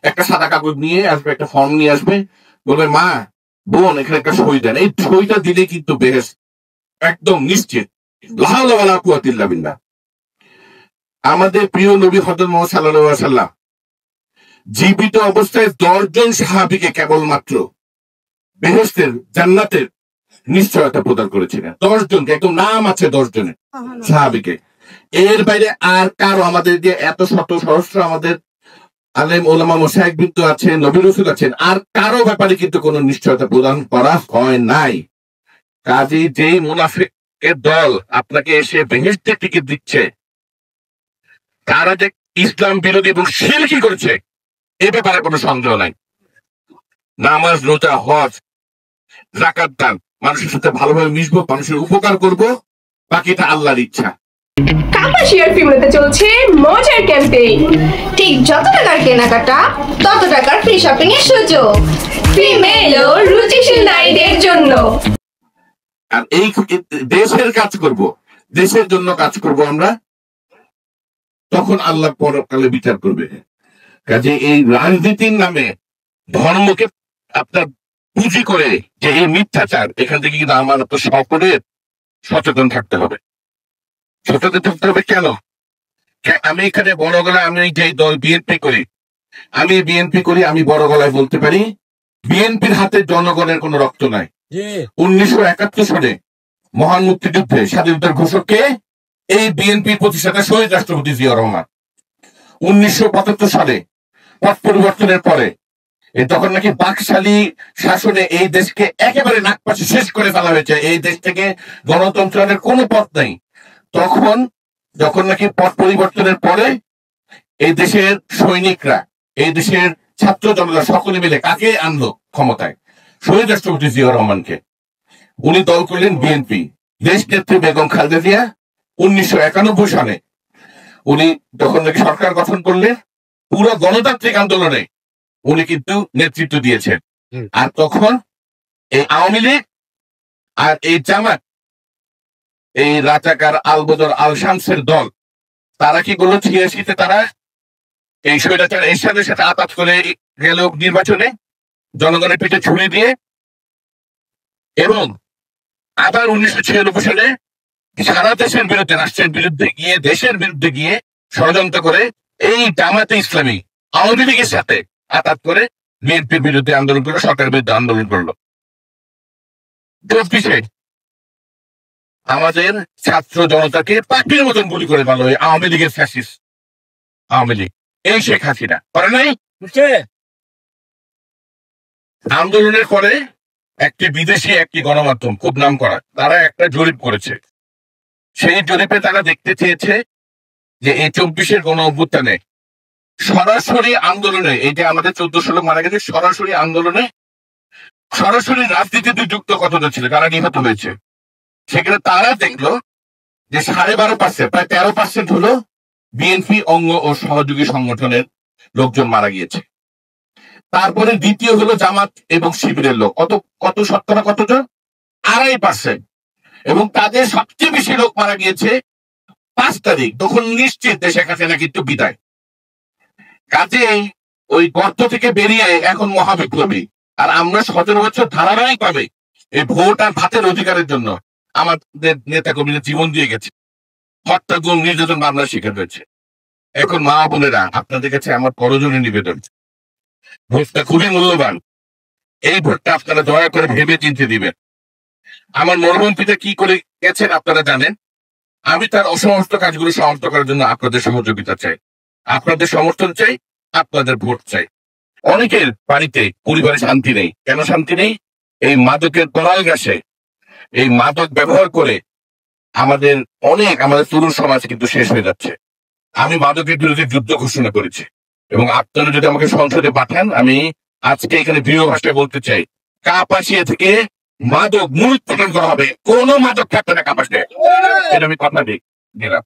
একটা সাদা কাগজ নিয়ে আসবে, একটা ফর্ম নিয়ে আসবে, বলবে মা বোন এখানে একটা সই দেন, এই সইটা দিলে কিন্তু বেহেশত একদম নিশ্চিত। লা হাওলা ওয়ালা কুওয়াতা ইল্লা বিল্লাহ। আমাদের প্রিয় নবী হযরত মুহাম্মদ সাল্লাল্লাহু আলাইহি ওয়াসাল্লাম জীবিত অবস্থায় 10 জন সাহাবীকে কেবলমাত্র বেহেশতের জান্নাতের নিশ্চয়তা প্রদান করেছিলেন। 10 জনকে, একদম নাম আছে 10 জনের সাহাবীকে। এর বাইরে আর কারো, আমাদের যে এত শত সহস্র আমাদের আলেম ওলামা মাশায়েখ বৃন্দ আছেন, নবী রাসূল আছেন, আর কারো ব্যাপারে কিন্তু কোনো নিশ্চয়তা প্রদান করা হয় নাই। কাজেই যেই মুনাফিকের দল আপনাকে এসে বেহেশতের টিকিট দিচ্ছে, তারা যে ইসলাম বিরোধী এবং শিরকি করেছে এ ব্যাপারে কোনো সন্দেহ নাই। নামাজ, রোজা, হজ, যাকাত দান, মানুষের সাথে ভালোভাবে মিশবো, মানুষের উপকার করব, বাকিটা আল্লাহর ইচ্ছা। কাপাসিয়ার ফিমোতে চলছে মজার ক্যাম্পেইন। ঠিক যত টাকার কেনাকাটা তত টাকার ফ্রি শপিং এর সুযোগ। ফিমেল ও রুচিশীল নারীদের জন্য। আর এই দেশের কাজ করব, দেশের জন্য কাজ করব আমরা, তখন আল্লাহ পরকালে বিচার করবে। কাজে এই রাজনীতির নামে ধর্মকে আপনার পুঁজি করে যে এই মিথ্যাচার, এখান থেকে কিন্তু আমার তো সকলের সচেতন থাকতে হবে। সচেতন থাকতে হবে কেন? আমি এখানে বড় গলায়, আমি যে দল বিএনপি করি, আমি বড় গলায় বলতে পারি, বিএনপির হাতে জনগণের কোন রক্ত নাই। 1971 সালে মহান মুক্তিযুদ্ধে স্বাধীনতার ঘোষককে এই বিএনপির প্রতিষ্ঠাতা শহীদ রাষ্ট্রপতি জিয়াউর রহমান। 1975 সালে পট পরিবর্তনের পরে তখন নাকি বাকশালী শাসনে এই দেশকে একেবারে নাকপাশে শেষ করে ফেলা হয়েছে, এই দেশ থেকে গণতন্ত্রের কোনো পথ নাই। তখন যখন নাকি পট পরিবর্তনের পরে এই দেশের সৈনিকরা, এই দেশের ছাত্র জনতা সকলে মিলে কাকে আনলো ক্ষমতায়? শহীদ রাষ্ট্রপতি জিয়াউর রহমানকে। উনি দল করলেন বিএনপি। দেশ নেত্রী বেগম খালেদা জিয়া 1991 সালে উনি যখন নাকি সরকার গঠন করলেন, পুরো গণতান্ত্রিক আন্দোলনে উনি কিন্তু নেতৃত্ব দিয়েছেন। আর তখন এই আওয়ামী লীগ আর এই জামাত, এই রাজাকার আল বদর আল শামসের দল, তারা কি করলো? 86-তে তারা এই স্বৈরাচার এরশাদের সাথে আতাত করে গেল নির্বাচনে, জনগণের পিঠে ছুরি দিয়ে। এবং আবার 1996 সালে সারা দেশের বিরুদ্ধে, রাষ্ট্রের বিরুদ্ধে গিয়ে, দেশের বিরুদ্ধে গিয়ে ষড়যন্ত্র করে এই জামাতে ইসলামী আওয়ামী লীগের সাথে আতাত করে বিএনপির বিরুদ্ধে আন্দোলন করলো, সরকারের বিরুদ্ধে আন্দোলন করলো। 24-এ আমাদের ছাত্র জনতাকে পাখির মতন গুলি করে ভালো হয় আওয়ামী লীগের ফ্যাসিস্ট আওয়ামী লীগ, এই শেখ হাসিনা করে নাই। আন্দোলনের পরে একটি বিদেশি একটি গণমাধ্যম খুব নাম করা, তারা একটা জরিপ করেছে। সেই জরিপে তারা দেখতে চেয়েছে যে এই 24-এর গণ অভ্যুত্থানে সরাসরি আন্দোলনে, এই যে আমাদের 1400 লোক মারা গেছে, সরাসরি আন্দোলনে সরাসরি রাজনীতিতে যুক্ত কতটা ছিল, কারা নিহত হয়েছে, সেখানে তারা দেখলো যে 12.5%, প্রায় 13% হলো বিএনপি অঙ্গ ও সহযোগী সংগঠনের লোকজন মারা গিয়েছে। তারপরে দ্বিতীয় হলো জামাত এবং শিবিরের লোক, কত শতকরা কতজন? 2.5%। এবং তাদের সবচেয়ে বেশি লোক মারা গিয়েছে 5 তারিখ, তখন নিশ্চিত দেশে কাছে না কিন্তু বিদায়। কাজেই ওই গর্ত থেকে বেরিয়ে এখন মহাবিপ্লবী। আর আমরা 17 বছর ধারাবাহিক পাবে এই ভোট আর ভাতের অধিকারের জন্য আমাদের নেতা কর্মীরা জীবন দিয়ে গেছে, হত্যা, গুম, নির্যাতন, মামলার শিকার হয়েছে। এখন মা বোনেরা, আপনাদের কাছে আমার করজোড়ে নিবেদন, ভোটটা খুবই মূল্যবান। এই ভোটটা আপনারা দয়া করে ভেবে চিন্তে দিবেন। আমার মরহুম পিতা কি করে গেছেন আপনারা জানেন। আমি তার অসমস্ত কাজগুলো সমাপ্ত করার জন্য আপনাদের সহযোগিতা চাই, আপনাদের সমর্থন চাই, আপনাদের ভোট চাই। অনেকের বাড়িতে পরিবারে শান্তি নেই। কেন শান্তি নেই? এই মাদকের তরাল গ্যাসে, এই মাদক ব্যবহার করে আমাদের তরুণ সমাজ কিন্তু শেষ হয়ে যাচ্ছে। আমি মাদকের বিরুদ্ধে যুদ্ধ ঘোষণা করেছি এবং আপনারা যদি আমাকে সংসদে পাঠান, আমি আজকে এখানে দৃঢ় ভাষায় বলতে চাই, কাপাসিয়া থেকে মাদক মূলোৎপাটন করা হবে। কোনো মাদক থাকবে না কাপাসিয়ায়, এটা আমি কথা দিলাম।